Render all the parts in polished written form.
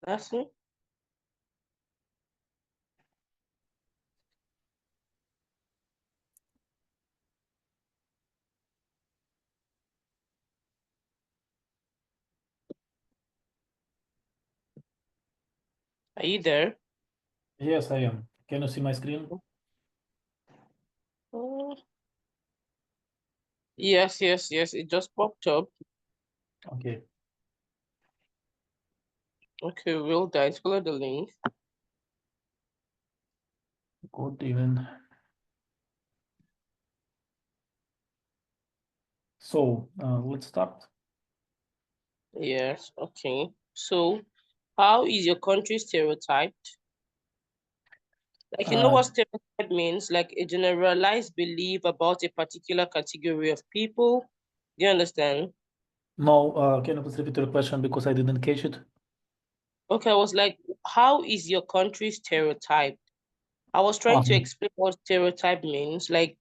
That's it. Are you there? Yes, I am. Can you see my screen? Oh, yes, yes, yes. It just popped up. Okay, Okay, we'll guys follow the link. good even. So let's start. Yes, okay. So, how is your country stereotyped? Like, you know Uh, what stereotype means? Like a generalized belief about a particular category of people. Do you understand? no, can you please repeat your question because I didn't catch it? Okay, I was like, how is your country stereotyped? I was trying to Um, explain what stereotype means. Like,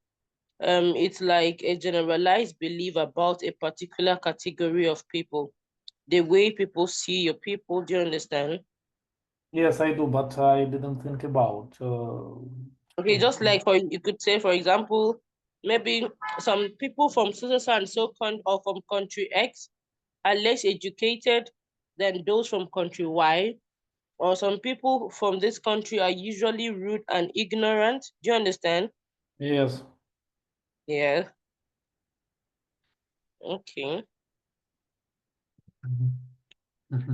it's like a generalized belief about a particular category of people. The way people see your people, do you understand? yes, I do, but I didn't think about. Okay, just like for you could say, for example, maybe some people from so and so or from country X are less educated than those from country Y, or some people from this country are usually rude and ignorant. Do you understand? Yes. Yeah. Okay.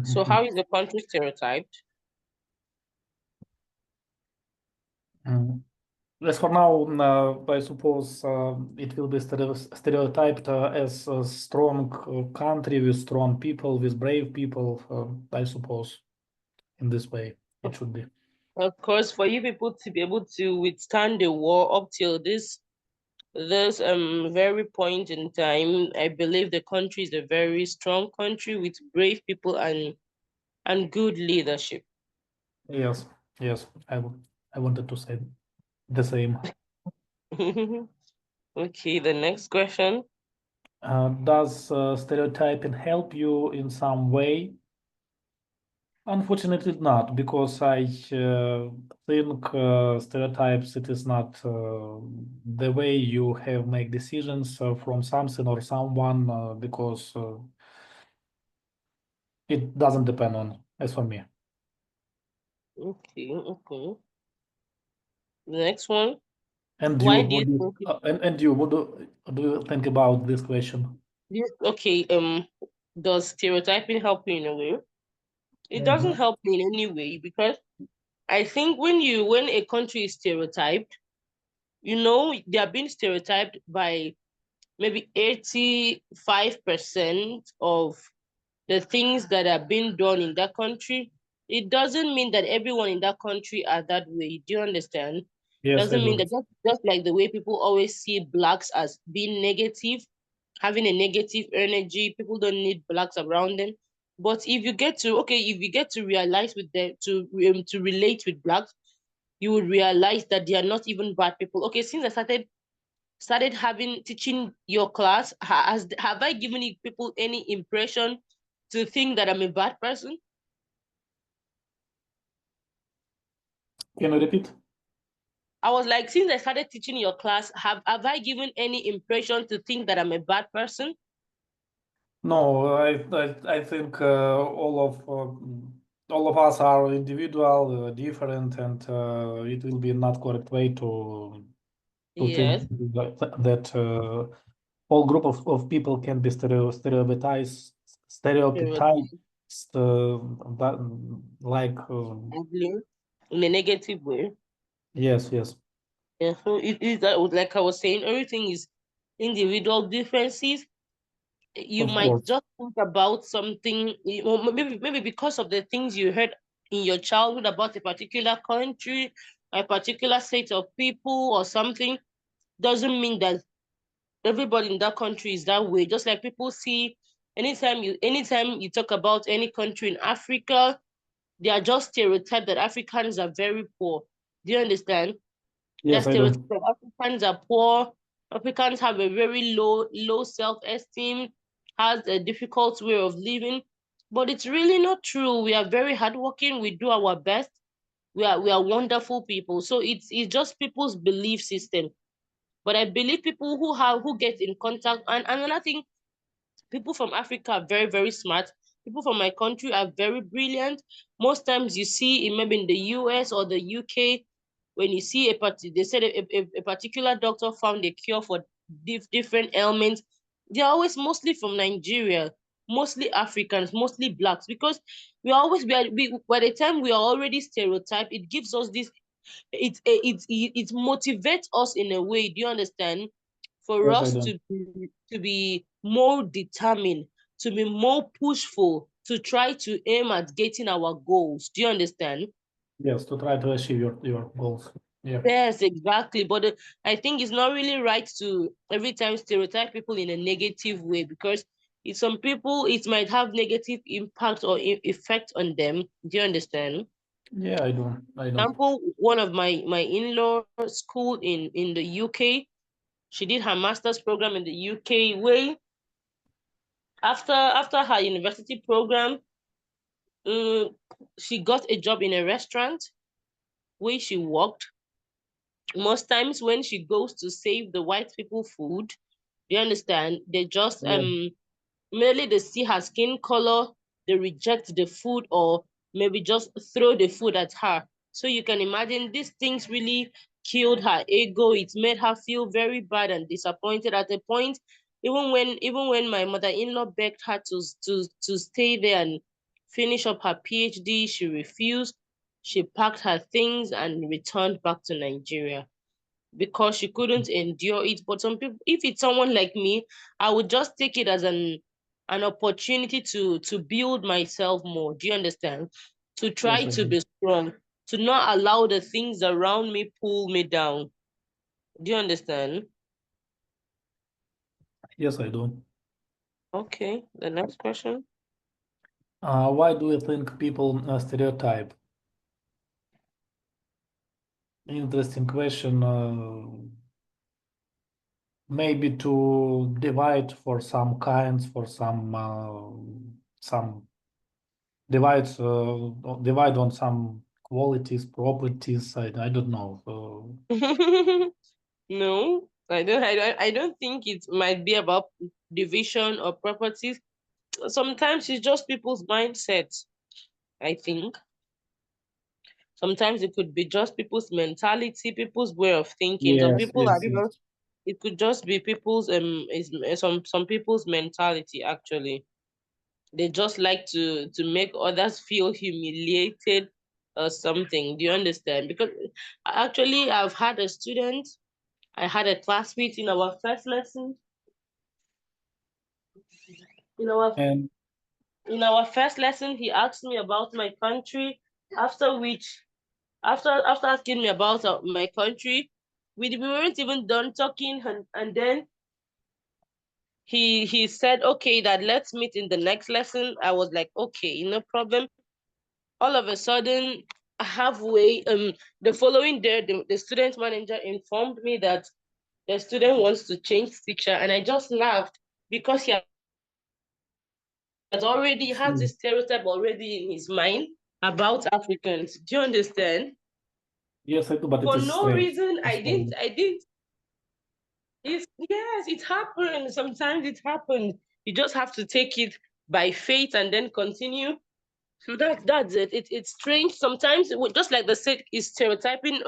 So how is the country stereotyped? Mm. As for now, I suppose it will be stereotyped as a strong country with strong people, with brave people. I suppose in this way it should be. Of course, for you people to be able to withstand the war up till this very point in time, I believe the country is a very strong country with brave people and good leadership. Yes, yes, I wanted to say the same. Okay, the next question. Does stereotyping help you in some way? Unfortunately, not, because I think stereotypes it is not the way you have make decisions from something or someone because it doesn't depend on, as for me. Okay, okay. The next one. And you, Why do you what do you, think it, and you, what do you think about this question? okay, does stereotyping help you in a way? It doesn't Mhm. help me in any way because I think when a country is stereotyped, they are being stereotyped by maybe 85% of the things that are being done in that country. It doesn't mean that everyone in that country are that way. Do you understand? Yes, I Doesn't mean do. that just like the way people always see blacks as being negative, having a negative energy, people don't need blacks around them. But if you get to realize with them to relate with blacks, you would realize that they are not even bad people. Okay, since I started having teaching your class, have I given people any impression to think that I'm a bad person? Can you repeat? I was like, since I started teaching your class, have I given any impression to think that I'm a bad person? No, I think all of us are individual, different, and it will be not correct way to think Yes. that all group of people can be stereotyped that, like Ugly in a negative way. yes, yes, Yeah, so it is that like I was saying, everything is individual differences. You of might course, just think about something, maybe because of the things you heard in your childhood about a particular country, a particular set of people, or something. Doesn't mean that everybody in that country is that way. Just like people see, anytime you talk about any country in Africa, they are just stereotyped that Africans are very poor. Do you understand? They're yes, I do. stereotyped that Africans are poor. Africans have a very low self esteem, has a difficult way of living. But it's really not true. We are very hardworking. We do our best. We are wonderful people. So it's just people's belief system. But I believe people who get in contact, and another thing, people from Africa are very, very smart. People from my country are very brilliant. Most times you see maybe in the US or the UK, when you see they said a particular doctor found a cure for different ailments. They're always mostly from Nigeria, mostly Africans, mostly blacks, because by the time we are already stereotyped, it gives us this, it motivates us in a way. Do you understand? For Yes, I us do. to be more determined, to be more pushful, to try to aim at getting our goals. Do you understand? Yes, to try to achieve your goals. Yeah. Yes, exactly. But I think it's not really right to every time stereotype people in a negative way, because some people it might have negative impact or effect on them. Do you understand? Yeah, I do. I do. Example, one of my in-law school in the UK, she did her master's program in the UK way. After her university program, um, she got a job in a restaurant where she worked. Most times when she goes to save the white people food, you understand, they just Yeah. merely they see her skin color, they reject the food, or maybe just throw the food at her. So you can imagine these things really killed her ego. It made her feel very bad and disappointed at a point. Even when my mother-in-law begged her to stay there and finish up her PhD, she refused. She packed her things and returned back to Nigeria because she couldn't endure it. But some people, if it's someone like me, I would just take it as an opportunity to build myself more. Do you understand? To Yes, try I to do. be strong, to not allow the things around me pull me down. Do you understand? Yes, I do. Okay, the next question. Why do you think people stereotype? Interesting question. Maybe to divide for some kinds, for some divides divide on some qualities, properties. I don't know. No, I don't think it might be about division or properties. Sometimes it's just people's mindset, I think. Sometimes it could be just people's mentality, people's way of thinking. Some Yes, people are yes, even, yes. it could just be people's some people's mentality actually. They just like to make others feel humiliated or something. Do you understand? Because actually I've had a student, I had a classmate in our first lesson. In our And in our first lesson, he asked me about my country, after which after asking me about my country, we weren't even done talking, and then he said, okay, that let's meet in the next lesson. I was like, okay, no problem. All of a sudden, halfway, the following day, the student manager informed me that the student wants to change teacher, and I just laughed because he has hmm, this stereotype already in his mind about Africans. Do you understand? yes, I do, but it For is no strange. reason, As well. I didn't. Yes, it happens. Sometimes it happens. You just have to take it by faith and then continue. So that's it. It's strange. Sometimes just like the said is stereotyping,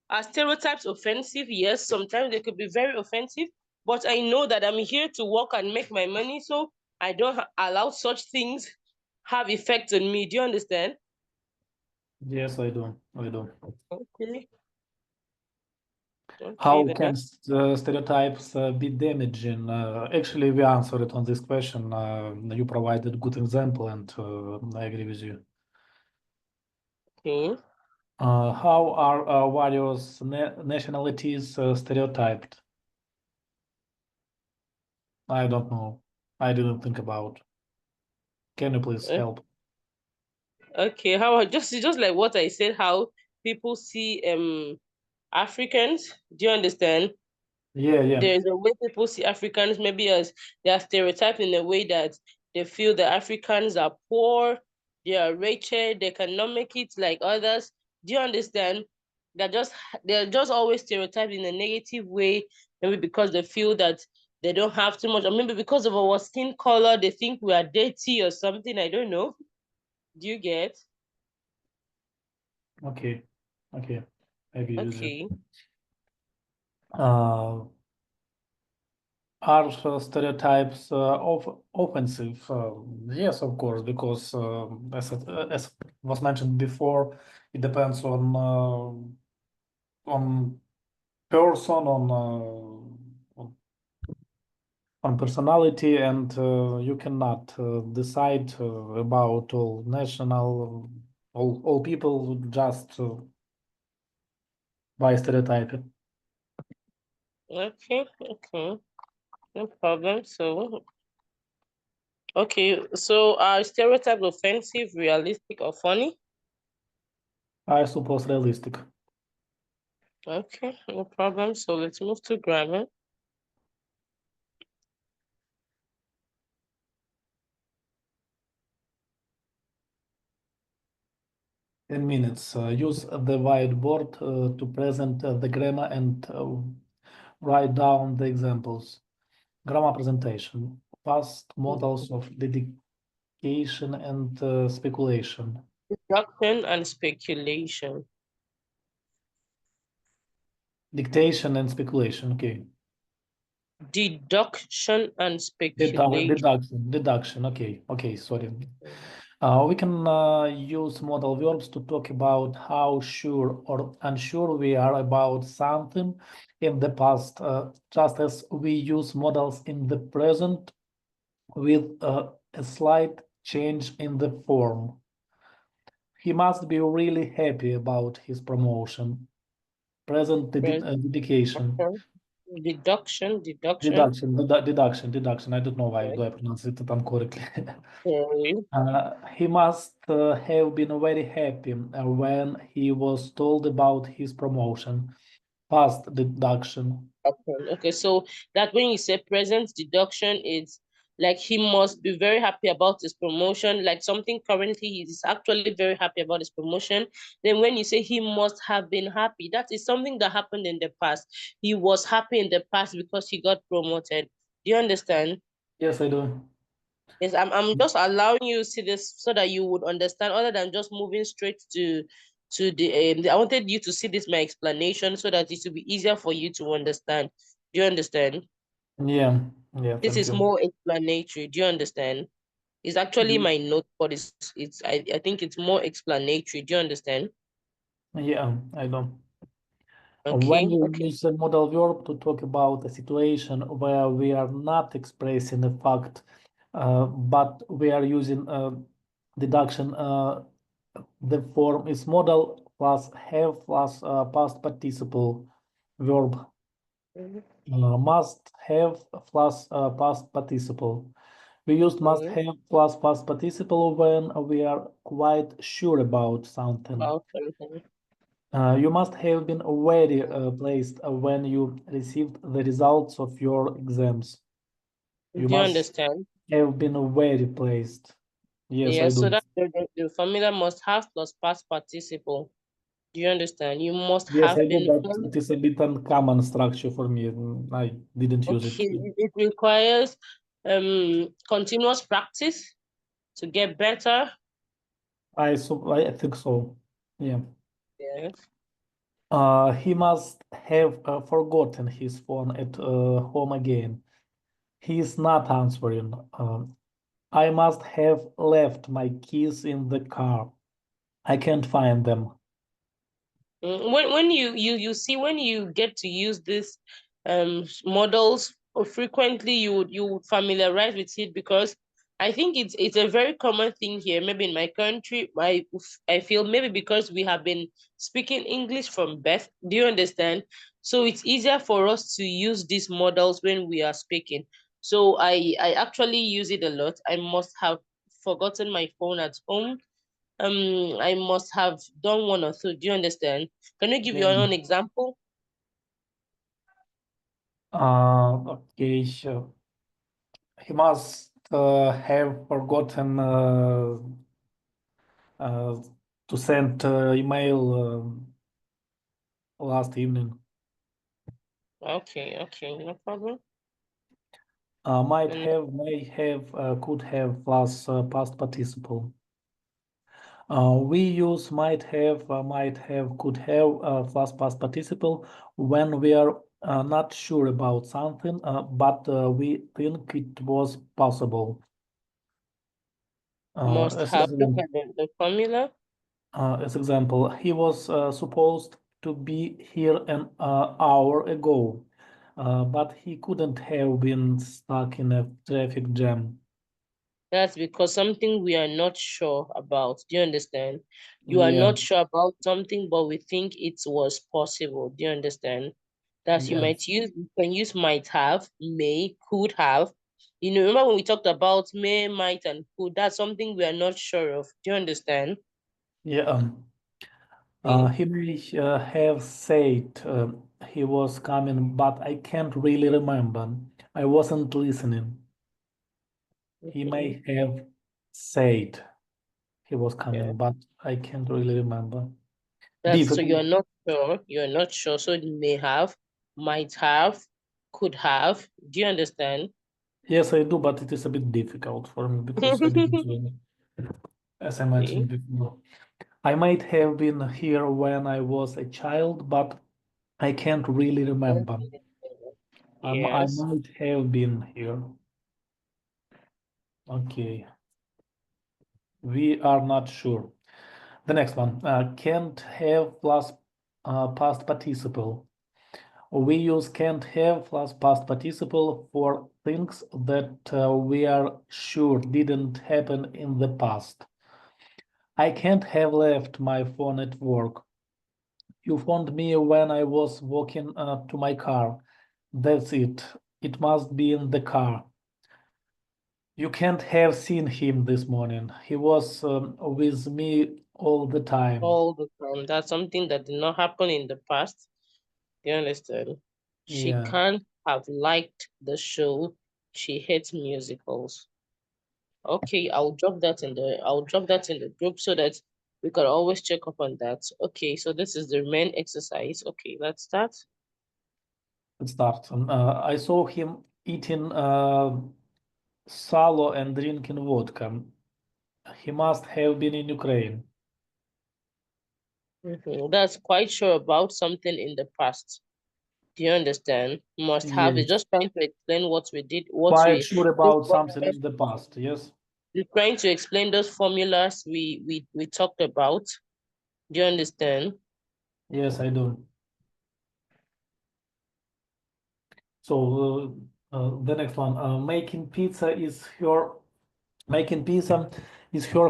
are stereotypes offensive? Yes, sometimes they could be very offensive. But I know that I'm here to work and make my money, so I don't allow such things have effect on me. Do you understand? Yes, I do. I do. Okay. Okay, How the can next. stereotypes be damaging? Actually, we answered on this question. You provided good example, and I agree with you. Okay. How are various nationalities stereotyped? I don't know. I didn't think about. Can you please Uh, help? Okay. How just like what I said, how people see Africans. Do you understand? Yeah, yeah. There's a way people see Africans maybe as they are stereotyped in a way that They feel the Africans are poor, they are wretched, they cannot make it like others. Do you understand? They're just always stereotyped in a negative way, maybe because they feel that they don't have too much, or maybe because of our skin color, they think we are dirty or something. I don't know. Do you get? Okay, okay, I agree with you. Okay. Are stereotypes offensive? Yes, of course, because as was mentioned before, it depends on person, on personality, and you cannot decide about all national, all people just by stereotyping. Okay, okay. No problem. So, okay, so are stereotypes offensive, realistic, or funny? I suppose realistic. Okay, no problem. So let's move to grammar. 10 minutes. Use the whiteboard to present the grammar and write down the examples. Grammar presentation. Past models of dedication and speculation. Deduction and speculation. Dictation and speculation. Okay. Deduction and speculation. Deduction. Okay. Okay. Sorry. We can use modal verbs to talk about how sure or unsure we are about something in the past, just as we use modals in the present with a slight change in the form. He must be really happy about his promotion. Present dedication. Deduction. Deduction. I don't know why do I pronounce it incorrectly. Okay. He must have been very happy when he was told about his promotion. Past deduction. Okay, so that when you say present deduction, it's like he must be very happy about his promotion, like something currently he's actually very happy about his promotion. Then when you say he must have been happy, that is something that happened in the past. He was happy in the past because he got promoted. Do you understand? Yes, I do. Yes, I'm just allowing you to see this so that you would understand, other than just moving straight to the. I wanted you to see this my explanation so that it will be easier for you to understand. Do you understand? Yeah, yeah, This thank is you. more explanatory. Do you understand? It's actually my note, but I think it's more explanatory. Do you understand? Yeah, I do. When Okay, you okay. use a modal verb to talk about a situation where we are not expressing a fact, but we are using deduction, the form is modal plus have plus past participle verb. Mhm. Must have plus past participle. We use must Okay. have plus past participle when we are quite sure about something. About something. You must have been very pleased when you received the results of your exams. You Do you must understand? have been very pleased. Yes, Yeah, I so do. that the formula must have plus past participle. Do you understand? You must Yes, I have do, been but it is a bit uncommon structure for me. I didn't use it. okay. It requires continuous practice to get better. I think so. Yeah. Yes. He must have forgotten his phone at home again. He is not answering. I must have left my keys in the car. I can't find them. When you see when you get to use these models frequently, you would familiarize with it, because I think it's a very common thing here. Maybe in my country, I feel maybe because we have been speaking English from birth. Do you understand? So it's easier for us to use these models when we are speaking. So I actually use it a lot. I must have forgotten my phone at home. I must have done one or two. Do you understand? Can you give Yeah. your own example? Okay. He must have forgotten to send email last evening. Okay, okay, no problem. Might And have, may have, could have plus past participle. We use might have, could have plus past participle when we are not sure about something, but we think it was possible. must As have, look example, at the formula. he was supposed to be here an hour ago, but he couldn't have been stuck in a traffic jam. That's because something we are not sure about. Do you understand? You are Yeah, not sure about something, but we think it was possible. Do you understand? That you yes. might use, you can use might have, may, could have. You know, remember when we talked about may, might, and could? That's something we are not sure of. Do you understand? Yeah. Okay. He may have said he was coming, but I can't really remember. I wasn't listening. He Mhm. may have said he was Yeah. coming, but I can't really remember. That's so Difficult. you're not sure. You're not sure. So you may have, might have, could have. Do you understand? Yes, I do, but it is a bit difficult for me because I didn't, as I Okay. mentioned before. I might have been here when I was a child, but I can't really remember. I Yes. might have been here. Okay, we are not sure. The next one, can't have plus past participle. We use can't have plus past participle for things that we are sure didn't happen in the past. I can't have left my phone at work. You phoned me when I was walking to my car. That's it. It must be in the car. You can't have seen him this morning. He was with me all the time. All the time. That's something that did not happen in the past. Do you understand? She Yeah, can't have liked the show. She hates musicals. Okay, I'll drop that in the group so that we can always check up on that. Okay, so this is the main exercise. Okay, let's start. it starts. I saw him eating salo and drinking vodka. He must have been in Ukraine. That's quite sure about something in the past. Do you understand? Must have is Yes. just trying to explain what we did, what Quite we sure those about something formulas. in the past. Yes. We're trying to explain those formulas we talked about. Do you understand? Yes, I do. So the next one, making pizza is her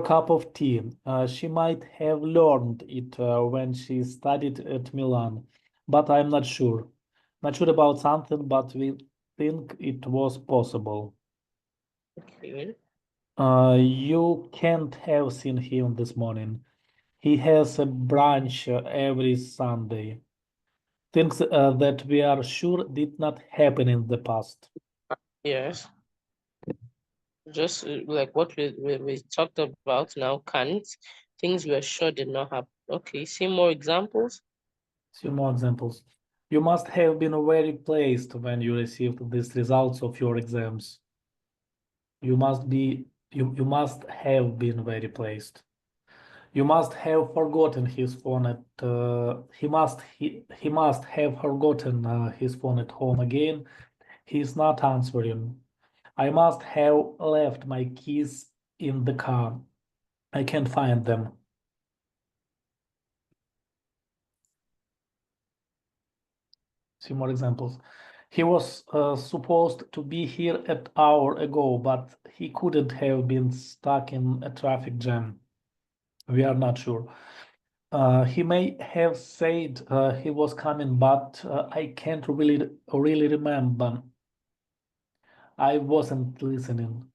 cup of tea. She might have learned it when she studied at Milan, but I'm not sure. Not sure about something, but we think it was possible. Okay. You can't have seen him this morning. He has a brunch every Sunday. Things that we are sure did not happen in the past. Yes. Just like what we talked about now, can't things we are sure did not happen. Okay, see more examples. Few more examples. You must have been very pleased when you received these results of your exams. You must have been very pleased. You must have forgotten his phone at he must have forgotten his phone at home again. He's not answering. I must have left my keys in the car. I can't find them. See more examples. He was supposed to be here an hour ago, but he couldn't have been stuck in a traffic jam. We are not sure. He may have said he was coming, but I can't really remember. I wasn't listening.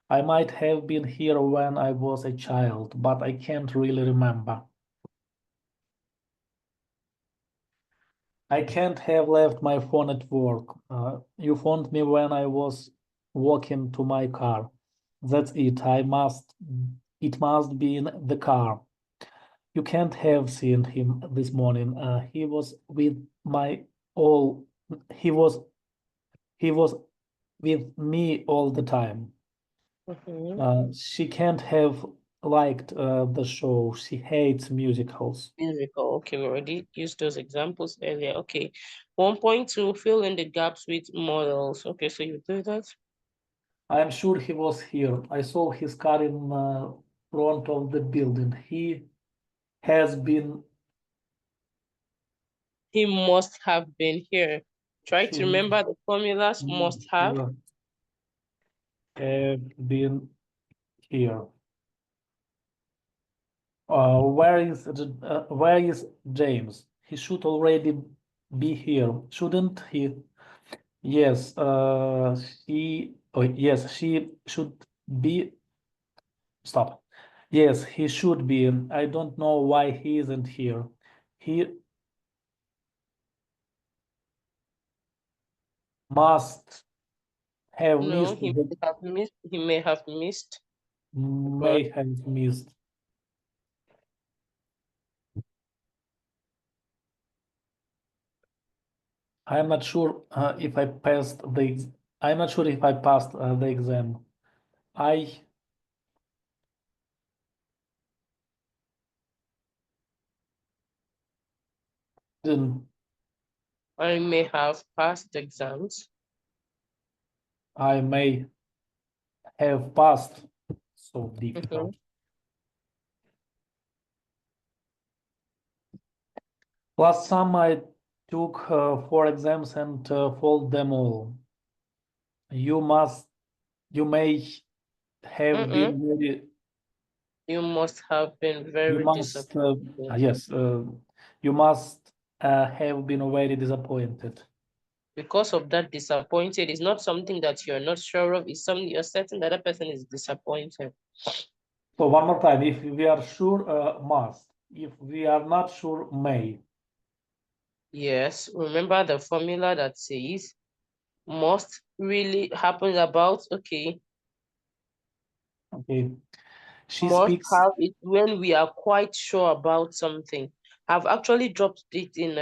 I might have been here when I was a child, but I can't really remember. I can't have left my phone at work. You phoned me when I was walking to my car. That's it. It must be in the car. You can't have seen him this morning. He was with my all. He was he was with me all the time. She can't have liked the show. She hates musicals. Musical. Okay, we already used those examples earlier. Okay. 1.2, fill in the gaps with models. Okay, so you do that. I'm sure he was here. I saw his car in front of the building. He has been. He must have been here. Try He to remember the formulas. Must have. been here. Where is James? He should already be here, shouldn't he? Yes, yes, she should be. Stop. Yes, he should be. I don't know why he isn't here. He must have No, missed he the may have missed. He may have missed. But may have missed. I'm not sure if I passed the. I'm not sure if I passed the exam. I didn't. I may have passed exams. I may have passed. So difficult. Last summer I took 4 exams and failed them all. You may have been very. You must have been You very must. disappointed. Yes. You must have been very disappointed. Because of that disappointed, it's not something that you're not sure of, it's something you're certain that person is disappointed. So one more time. If we are sure, must. If we are not sure, may. Yes, remember the formula that says must really happen about, okay. Okay. She Must speaks. have it when we are quite sure about something. I've actually dropped it in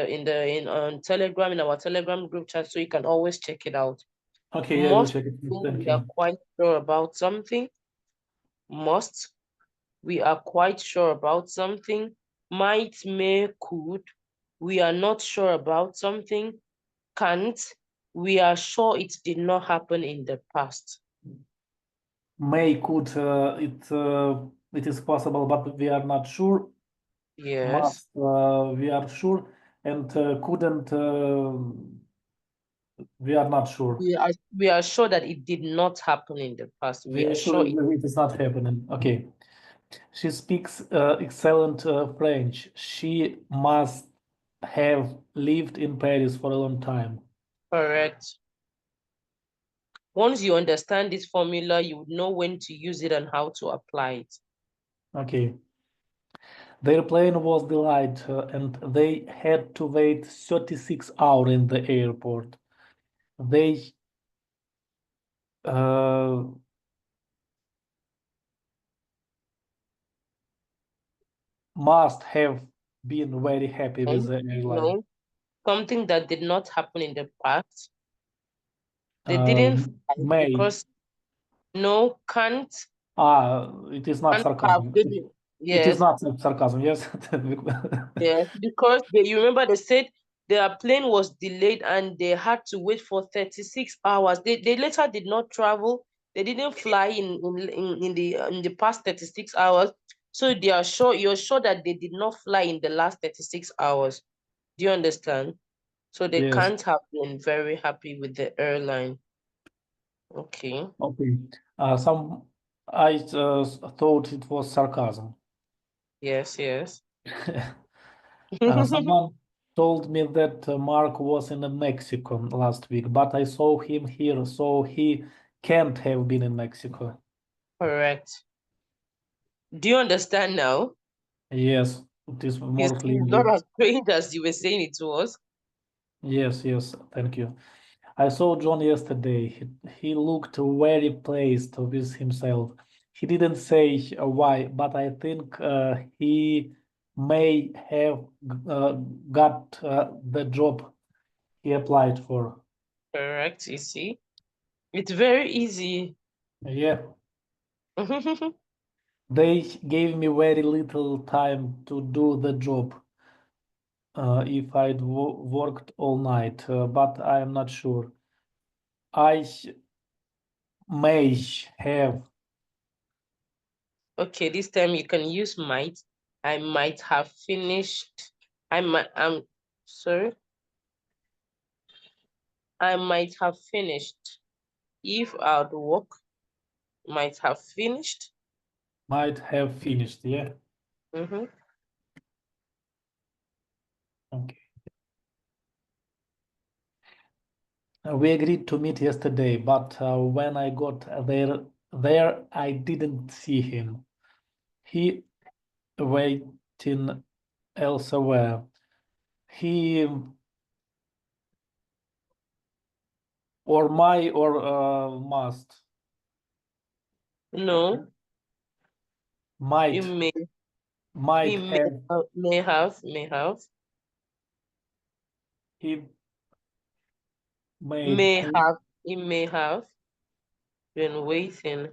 on Telegram, in our Telegram group chat, so you can always check it out. Okay, yeah, I will Must check it. when Thank we are you. quite sure about something. Must we are quite sure about something. Might, may, could, we are not sure about something. Can't, we are sure it did not happen in the past. May could it is possible, but we are not sure. Yes. Must we are sure, and couldn't we are not sure. We are sure that it did not happen in the past. We We are are sure sure it. it is not happening. Okay. She speaks excellent French. She must have lived in Paris for a long time. Correct. Once you understand this formula, you would know when to use it and how to apply it. Okay. Their plane was delayed and they had to wait 36 hours in the airport. They must have been very happy with the airline. No, something that did not happen in the past. They didn't fight May. because no, can't, It is not can't have. sarcasm. They did. It is Yes, not sarcasm, yes. yes, because you remember they said their plane was delayed and they had to wait for 36 hours. They later did not travel. They didn't fly in the past 36 hours. So they are sure you're sure that they did not fly in the last 36 hours. Do you understand? So they Yes. can't have been very happy with the airline. Okay. Okay. Some I thought it was sarcasm. Yes, yes. Someone told me that Mark was in Mexico last week, but I saw him here, so he can't have been in Mexico. Correct. Do you understand now? Yes, it is You more see, clear. it's not as strange as you were saying it was. Yes, yes, thank you. I saw John yesterday. He looked very pleased with himself. He didn't say why, but I think he may have got the job he applied for. Correct, you see. It's very easy. Yeah, they gave me very little time to do the job if I'd worked all night, but I am not sure. I may have. Okay, this time you can use might. I might have finished. I'm sorry. I might have finished. If I'd work, might have finished. Might have finished, yeah. Mm-hmm. Okay. We agreed to meet yesterday, but when I got there I didn't see him. He waiting elsewhere. He or must No, you might may. He might have may have, he made may have. He may have been waiting.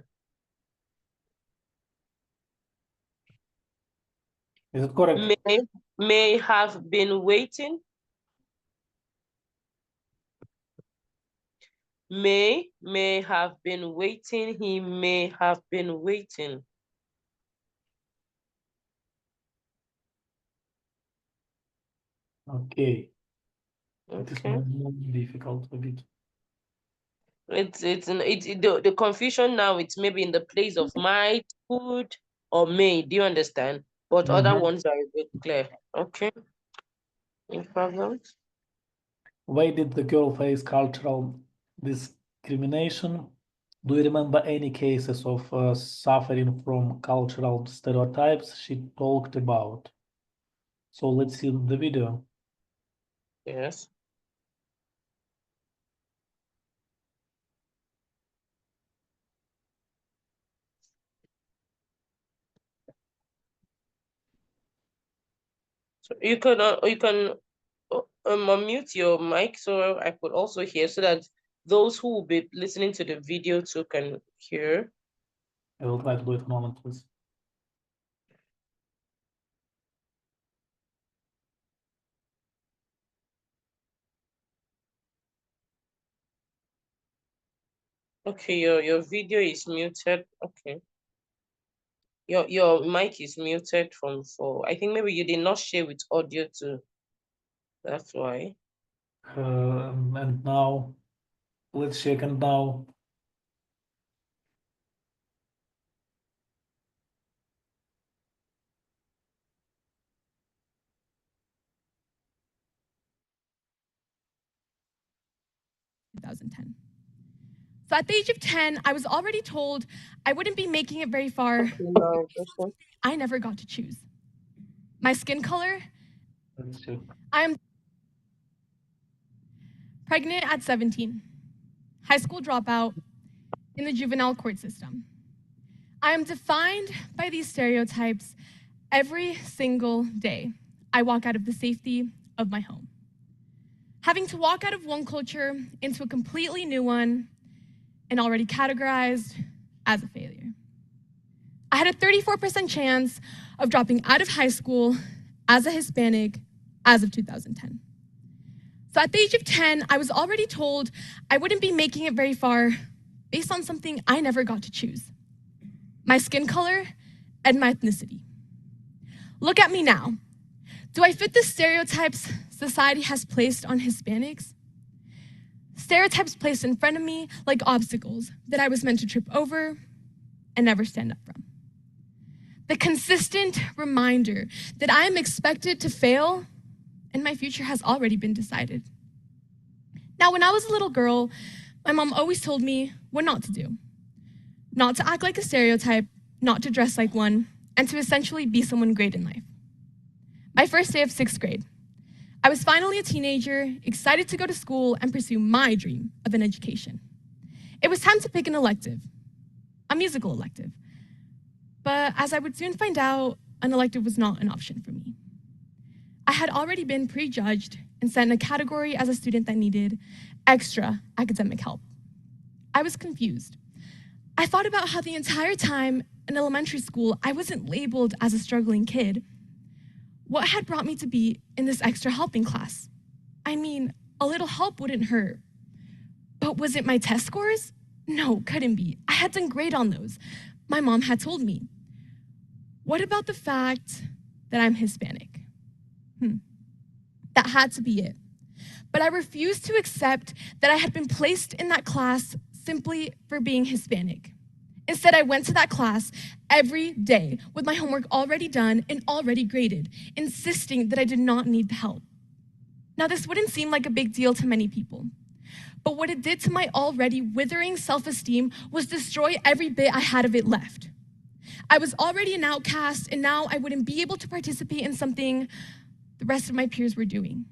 is it correct? May have been waiting. May have been waiting. He may have been waiting. Okay. It is Okay. more difficult a bit. The confusion now, it's maybe in the place of might, could, or may. Do you understand? But other ones are a bit clear. Okay. No problems. Why did the girl face cultural discrimination? Do you remember any cases of suffering from cultural stereotypes she talked about? So let's see the video. Yes. So you can unmute your mic so I could also hear, so that those who will be listening to the video too can hear. I will try to do it in a moment, please. Okay, your video is muted. Okay. Your mic is muted from for, I think maybe you did not share with audio too. That's why. And now, let's check. And now, 2010. So at the age of 10, I was already told I wouldn't be making it very far. Okay, now, okay. I never got to choose. My skin color, let's check. I am pregnant at 17, high school dropout in the juvenile court system. I am defined by these stereotypes every single day I walk out of the safety of my home. Having to walk out of one culture into a completely new one and already categorized as a failure. I had a 34% chance of dropping out of high school as a Hispanic as of 2010. So at the age of 10, I was already told I wouldn't be making it very far based on something I never got to choose: my skin color and my ethnicity. Look at me now. Do I fit the stereotypes society has placed on Hispanics? Stereotypes placed in front of me like obstacles that I was meant to trip over and never stand up from. The consistent reminder that I am expected to fail and my future has already been decided. Now, when I was a little girl, my mom always told me what not to do: not to act like a stereotype, not to dress like one, and to essentially be someone great in life. My first day of 6th grade, I was finally a teenager, excited to go to school and pursue my dream of an education. It was time to pick an elective, a musical elective. But as I would soon find out, an elective was not an option for me. I had already been prejudged and set in a category as a student that needed extra academic help. I was confused. I thought about how the entire time in elementary school, I wasn't labeled as a struggling kid. What had brought me to be in this extra helping class? I mean, a little help wouldn't hurt. But was it my test scores? No, couldn't be. I had done great on those. My mom had told me. What about the fact that I'm Hispanic? That had to be it. But I refused to accept that I had been placed in that class simply for being Hispanic. Instead, I went to that class every day with my homework already done and already graded, insisting that I did not need the help. Now, this wouldn't seem like a big deal to many people, but what it did to my already withering self-esteem was destroy every bit I had of it left. I was already an outcast, and now I wouldn't be able to participate in something the rest of my peers were doing.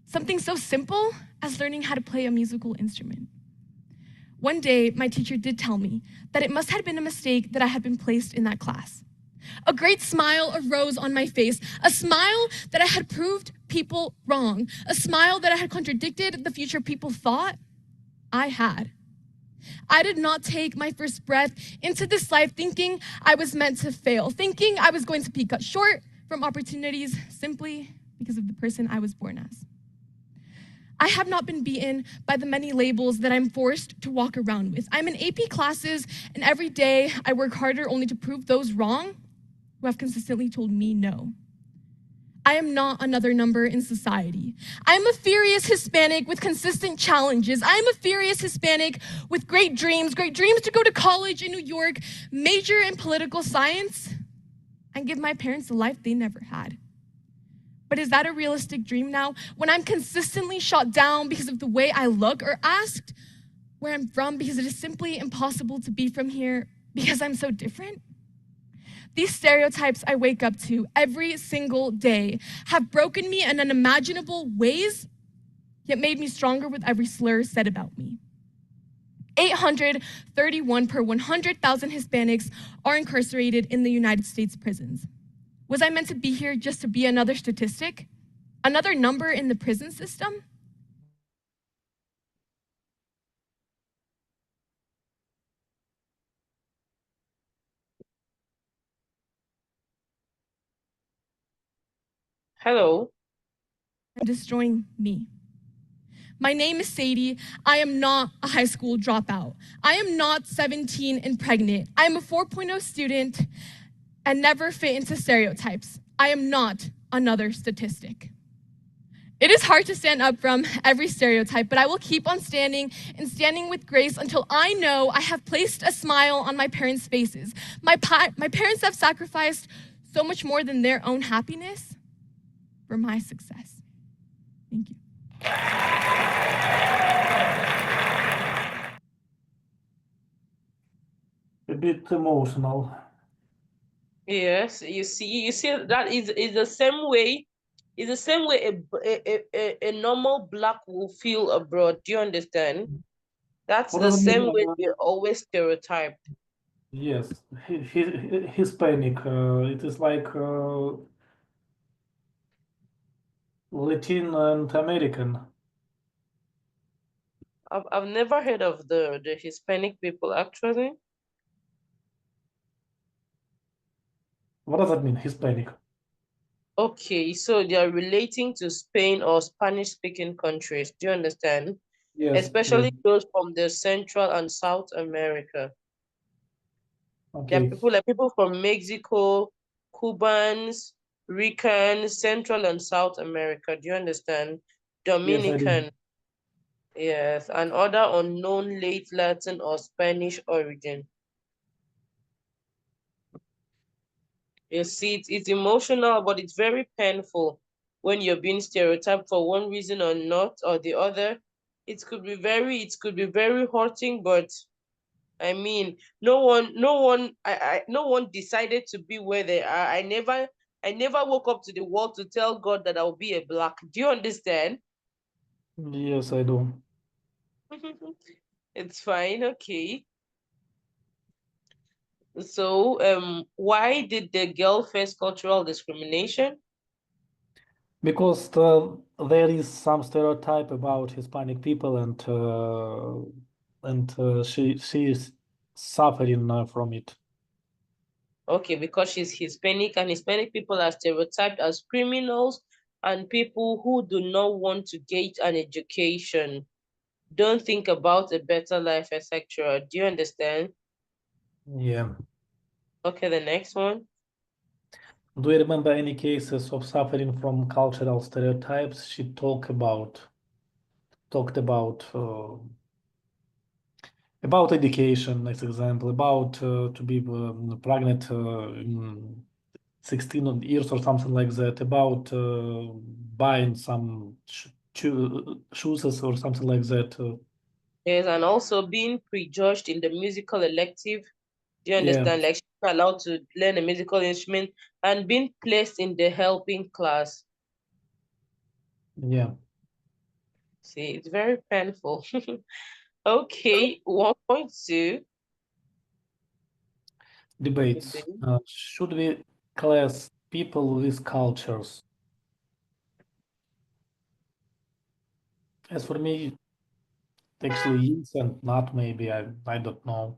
Something so simple as learning how to play a musical instrument. One day, my teacher did tell me that it must have been a mistake that I had been placed in that class. A great smile arose on my face, a smile that I had proved people wrong, a smile that I had contradicted the future people thought I had. I did not take my first breath into this life thinking I was meant to fail, thinking I was going to be cut short from opportunities simply because of the person I was born as. I have not been beaten by the many labels that I'm forced to walk around with. I'm in AP classes, and every day I work harder only to prove those wrong who have consistently told me no. I am not another number in society. I'm a furious Hispanic with consistent challenges. I'm a furious Hispanic with great dreams to go to college in New York, major in political science, and give my parents a life they never had. But is that a realistic dream now, when I'm consistently shot down because of the way I look, or asked where I'm from because it is simply impossible to be from here because I'm so different? These stereotypes I wake up to every single day have broken me in unimaginable ways, yet made me stronger with every slur said about me. 831 per 100,000 Hispanics are incarcerated in the United States prisons. Was I meant to be here just to be another statistic? Another number in the prison system? Hello. And destroying me. My name is Sadie. I am not a high school dropout. I am not 17 and pregnant. I am a 4.0 student and never fit into stereotypes. I am not another statistic. It is hard to stand up from every stereotype, but I will keep on standing and standing with grace until I know I have placed a smile on my parents' faces. My parents have sacrificed so much more than their own happiness for my success. Thank you. A bit emotional. Yes, you see that is the same way. It's the same way a normal black will feel abroad. Do you understand? That's What the does it same mean? way they're always stereotyped. Yes, Hispanic. It is like Latin and American. I've never heard of the Hispanic people actually. What does that mean, Hispanic? Okay, so they are relating to Spain or Spanish speaking countries. Do you understand? Yes, yes. Especially those from the Central and South America. There are Okay. people from Mexico, Cubans, Ricans, Central and South America. Do you understand? Yes, I do. Dominican, yes, and other unknown late Latin or Spanish origin. You see, it's emotional, but it's very painful when you're being stereotyped for one reason or not or the other. It could be very hurting, but I mean, no one decided to be where they are. I never woke up to the world to tell God that I'll be a Black. Do you understand? Yes, I do. It's fine, okay. So, why did the girl face cultural discrimination? Because there is some stereotype about Hispanic people, and she is suffering from it. Okay, because she's Hispanic, and Hispanic people are stereotyped as criminals and people who do not want to get an education, don't think about a better life, etc. Do you understand? Yeah. Okay, the next one. Do you remember any cases of suffering from cultural stereotypes? She talked about education, as example, about to be pregnant in 16 years or something like that, about buying some shoes or something like that. Yes, and also being prejudged in the musical elective. Do you Yeah, understand? Like she's not allowed to learn a musical instrument and being placed in the helping class. yeah. See, it's very painful. Okay, 1.2. Debates. Should we class people with cultures? As for me, actually, yes and not maybe. I don't know.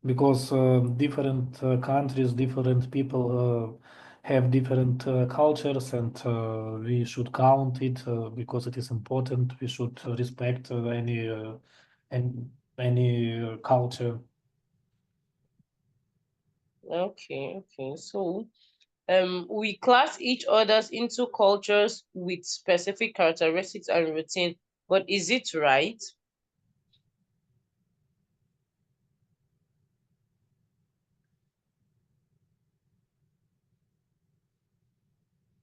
Because different countries, different people have different cultures, and we should count it because it is important. We should respect and any culture. Okay. So, we class each others into cultures with specific characteristics and routine, but is it right?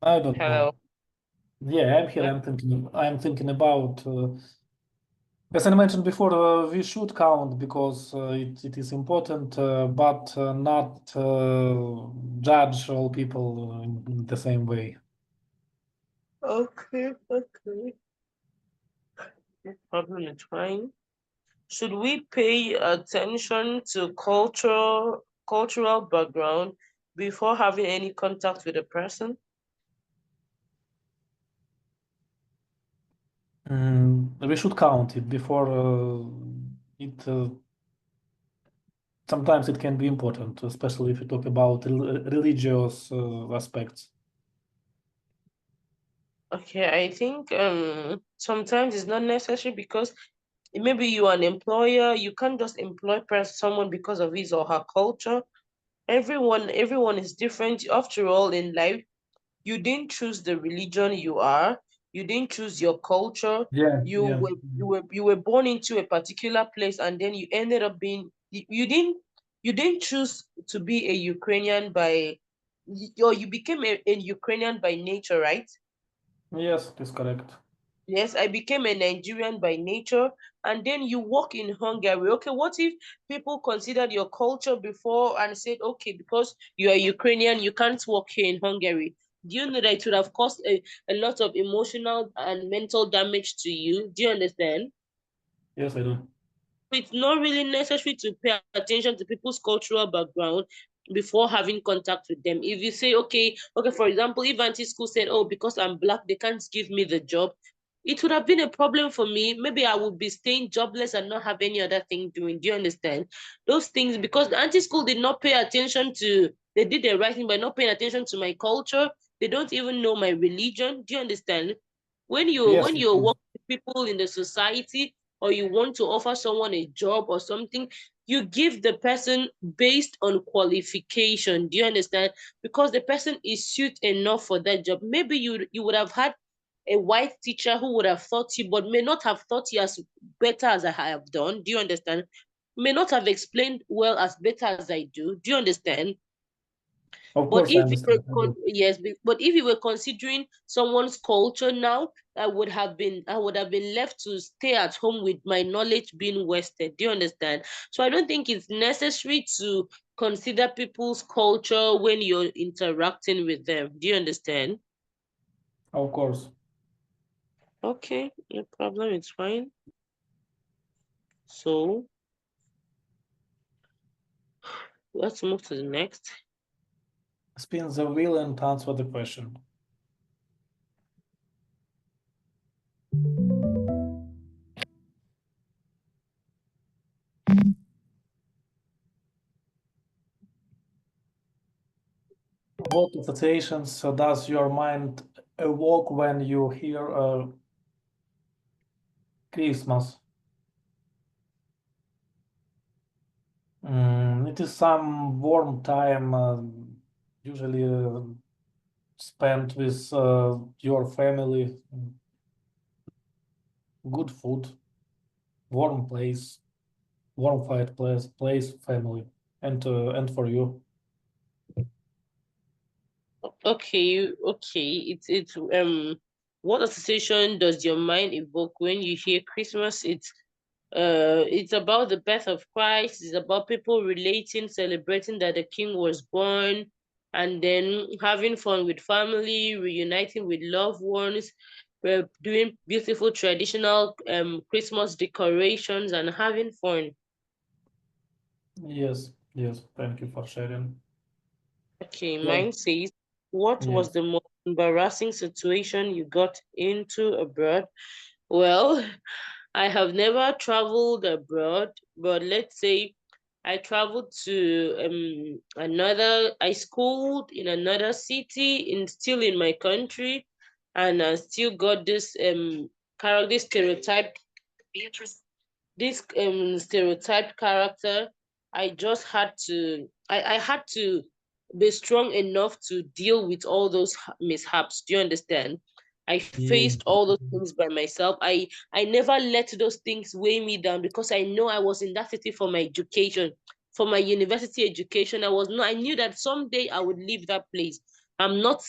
I don't Hello. know. Yeah, I'm here. I'm thinking about. As I mentioned before, we should count because it is important, but not judge all people in the same way. Okay. No problem, it's fine. Should we pay attention to cultural background before having any contact with a person? We should count it before it. Sometimes it can be important, especially if you talk about religious aspects. Okay, I think sometimes it's not necessary because maybe you are an employer, you can't just employ someone because of his or her culture. Everyone is different. After all, in life, you didn't choose the religion you are, you didn't choose your culture. Yeah, You yeah. were you were born into a particular place and then you ended up being you didn't choose to be a Ukrainian by or you became a Ukrainian by nature, right? Yes, it is correct. Yes, I became a Nigerian by nature, and then you work in Hungary. Okay, what if people considered your culture before and said, okay, because you are Ukrainian, you can't work here in Hungary? Do you know that it would have caused a lot of emotional and mental damage to you? Do you understand? Yes, I do. It's not really necessary to pay attention to people's cultural background before having contact with them. If you say, okay, for example, if Auntie School said, oh, because I'm Black, they can't give me the job, it would have been a problem for me. Maybe I would be staying jobless and not have any other thing doing. Do you understand? Those things, because the Auntie School did not pay attention to, they did the right thing by not paying attention to my culture. They don't even know my religion. Do you understand? When you Yes, when it you is. work with people in the society, or you want to offer someone a job or something, you give the person based on qualification. Do you understand? Because the person is suited enough for that job. Maybe you would have had a white teacher who would have taught you, but may not have taught you as better as I have done. Do you understand? May not have explained well as better as I do. Do you understand? Of But course, I if you were understand. I do. yes, but if you were considering someone's culture now, I would have been left to stay at home with my knowledge being wasted. Do you understand? So I don't think it's necessary to consider people's culture when you're interacting with them. Do you understand? Of course. Okay, no problem, it's fine. So let's move to the next. Spin the wheel and answer the question. What associations does your mind evoke when you hear Christmas? It is some warm time, usually spent with your family, good food, warm place, warm fireplace, family, and for you. Okay, it's what association does your mind evoke when you hear Christmas? It's about the birth of Christ. It's about people relating, celebrating that the King was born, and then having fun with family, reuniting with loved ones. We're doing beautiful traditional Christmas decorations and having fun. Yes, yes. Thank you for sharing. Okay, Yeah. mine says, what was Yes. the most embarrassing situation you got into abroad? Well, I have never traveled abroad, but let's say I traveled to I schooled in another city, still in my country, and I still got this stereotype, this stereotyped character. I had to be strong enough to deal with all those mishaps. Do you understand? I Yeah. faced all those things by myself. I never let those things weigh me down because I know I was in that city for my education, for my university education. I knew that someday I would leave that place. I'm not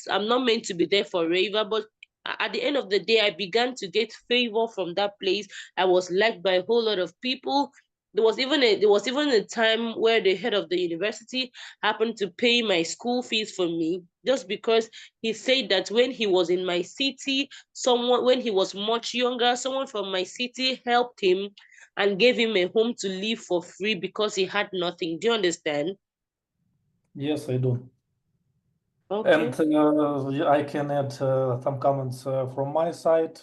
meant to be there forever, but at the end of the day, I began to get favor from that place. I was liked by a whole lot of people. There was even a time where the head of the university happened to pay my school fees for me just because he said that when he was in my city, someone when he was much younger, someone from my city helped him and gave him a home to live for free because he had nothing. Do you understand? Yes, I do. Okay. And I can add some comments from my side.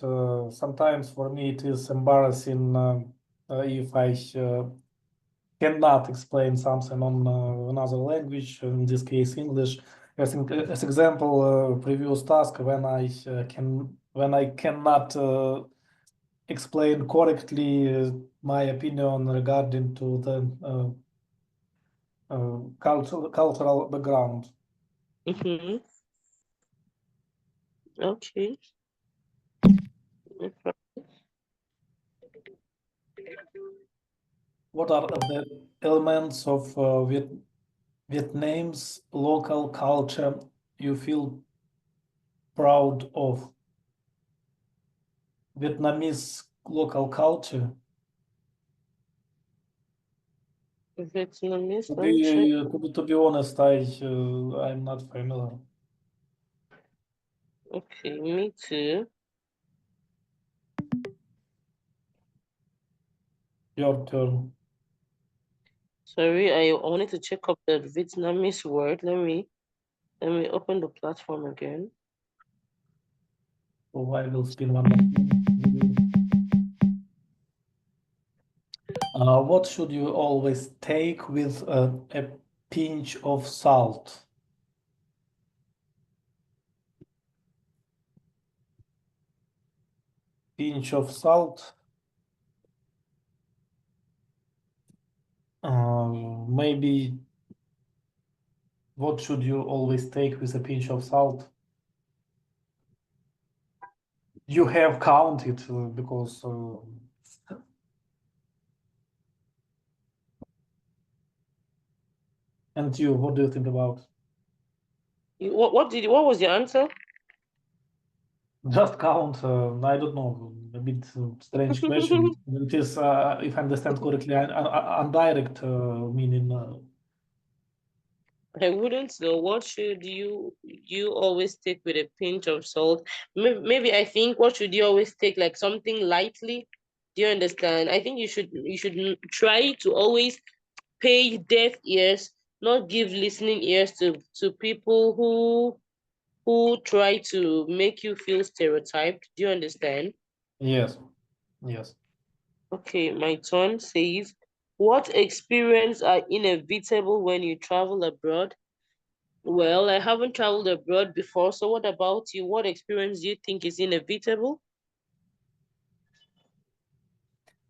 Sometimes for me it is embarrassing if I cannot explain something on another language, in this case English. As example, previous task when I cannot explain correctly my opinion regarding to the cultural background. Mm-hmm. Okay. What are the elements of Vietnam's local culture you feel proud of? Vietnamese local culture. Vietnamese, To let me check. be honest, I'm not familiar. Okay, me too. Your turn. Sorry, I wanted to check up the Vietnamese word. Let me open the platform again. So I will spin one more time. What should you always take with a pinch of salt? Pinch of salt. Maybe what should you always take with a pinch of salt? You have counted because and you, what do you think about? What was your answer? Just count. I don't know. A bit strange question. It is, if I understand correctly, an indirect meaning. I wouldn't know. What should you always take with a pinch of salt? Maybe I think what should you always take like something lightly? Do you understand? I think you should try to always pay deaf ears, not give listening ears to people who try to make you feel stereotyped. Do you understand? Yes, yes. Okay, my turn says, what experience are inevitable when you travel abroad? Well, I haven't traveled abroad before, so what about you? What experience do you think is inevitable?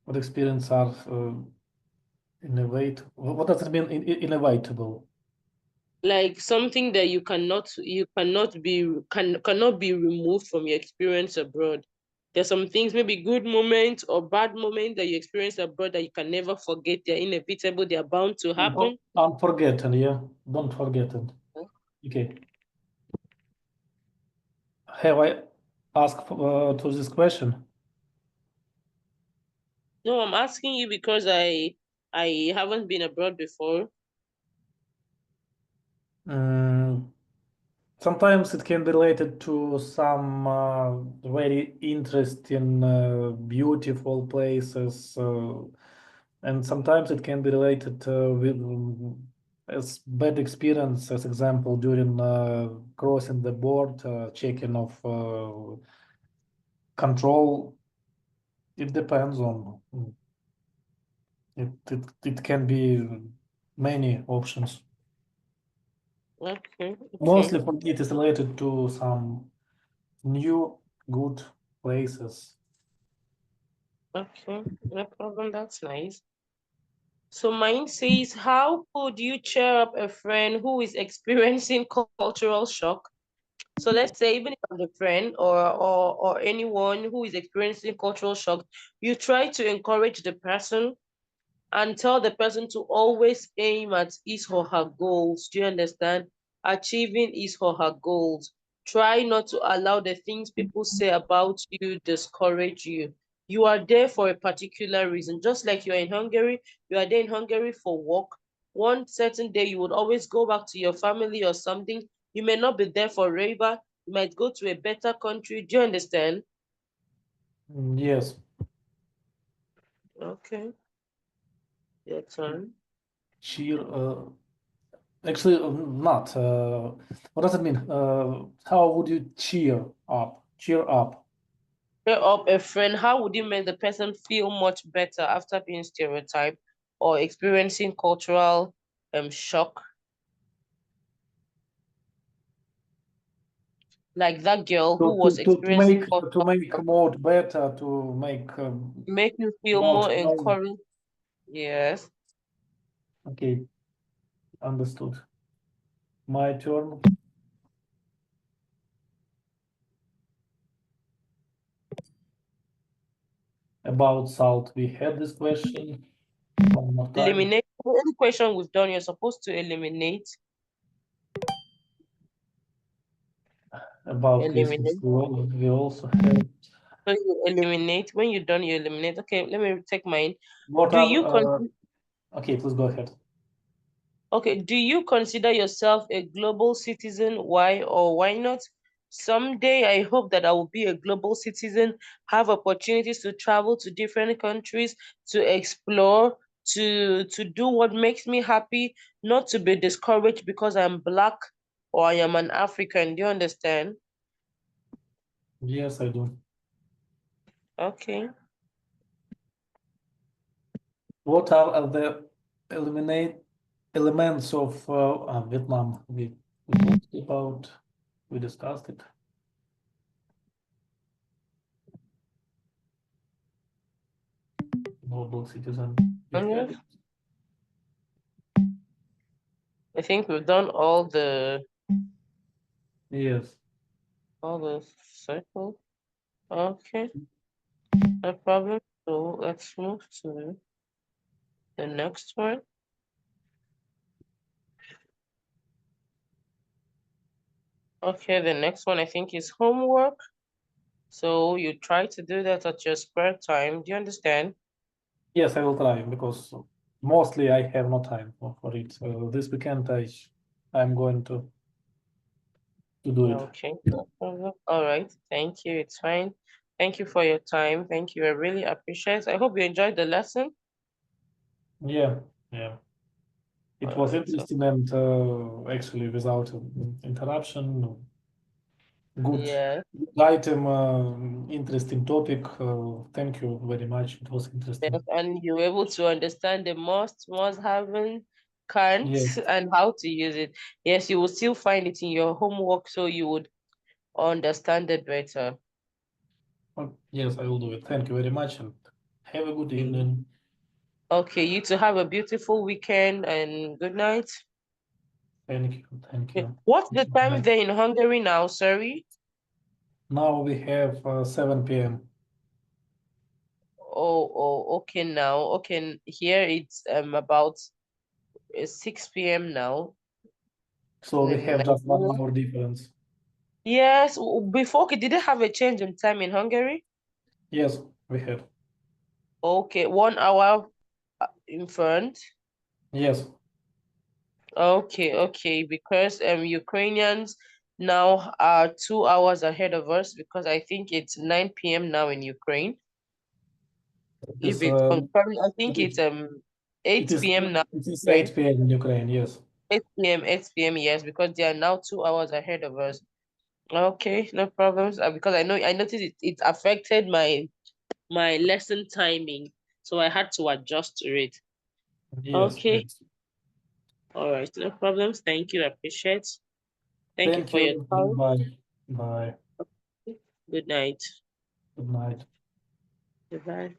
What experience are innovate? What does it mean? Inevitable. Like something that cannot be removed from your experience abroad. There's some things, maybe good moments or bad moments that you experience abroad that you can never forget. They're inevitable, they're bound to happen. Unforgotten, yeah. Don't forget it. Okay. Have I asked to this question? No, I'm asking you because I haven't been abroad before. Sometimes it can be related to some very interesting, beautiful places, and sometimes it can be related with as bad experience, as example during crossing the border, checking of control. It depends on it can be many options. Okay, Mostly okay, for it is related to some new good places. okay. No problem, that's nice. So mine says, how could you cheer up a friend who is experiencing cultural shock? So let's say even if I'm the friend or anyone who is experiencing cultural shock, you try to encourage the person and tell the person to always aim at his or her goals. Do you understand? Achieving his or her goals. Try not to allow the things people say about you discourage you. You are there for a particular reason. Just like you're in Hungary, you are there in Hungary for work. One certain day, you would always go back to your family or something. You may not be there forever. You might go to a better country. Do you understand? Yes, Okay, your turn. cheer. Actually, not. What does it mean? How would you cheer up? Cheer up. Cheer up a friend, how would you make the person feel much better after being stereotyped or experiencing cultural shock? Like that girl To who was experiencing to cultural make shock, more better, to make make you feel more more known. encouraged. Yes. Okay, understood. My turn. About salt, we had this question one more time. Eliminate any question we've done, you're supposed to eliminate. About Christmas, Eliminate. we also had. So you eliminate. When you're done, you eliminate. Okay, let me take mine. What Do you are con okay, please go ahead. Okay, do you consider yourself a global citizen? Why or why not? Someday, I hope that I will be a global citizen, have opportunities to travel to different countries, to explore, to do what makes me happy, not to be discouraged because I'm black or I am an African. Do you understand? Yes, I do. Okay. What are the eliminate elements of Vietnam? We talked about, we discussed it. Global citizen. We had it. I think we've done Yes. all the circles. Okay, no problem. So let's move to the next one. Okay, the next one I think is homework. So you try to do that at your spare time. Do you understand? Yes, I will try because mostly I have no time for it. This weekend I'm going to do it. Okay. No problem. All right. Thank you. It's fine. Thank you for your time. Thank you. I really appreciate it. I hope you enjoyed the lesson. Yeah, yeah. It All was right. So, interesting and actually without interruption. Good yeah. item, interesting topic. Thank you very much. It was Yes, interesting. and you were able to understand the must having, can't, Yes, and how to use it. Yes, you will still find it in your homework, so you would understand it better. yes, I will do it. Thank you very much and have a good Mm. evening. Okay, you to have a beautiful weekend and good night. Thank you. Thank Okay. you. What's the time Bye. there in Hungary now? Sorry. Now we have 7 p.m. Oh, okay now. Okay, here it's about 6 p.m. now. So we In have just 1 Nigeria. hour difference. Yes, before, okay, did they have a change in time in Hungary? Yes, we have. Okay, 1 hour in front. Yes, Okay, because Ukrainians now are 2 hours ahead of us because I think it's 9 p.m. now in Ukraine. it If is it's confirmed, I it think is it's it 8 is p.m. now. it is Ukraine. 8 p.m. in Ukraine. Yes. 8 p.m., yes, because they are now 2 hours ahead of us. Okay, no problems. Because I noticed it affected my lesson timing, so I had to adjust to it. Yes, Okay, yes. all right, no problems. Thank you, I appreciate. Thank you Thank for your you. time. Bye. Bye. Good night. Good night. Goodbye.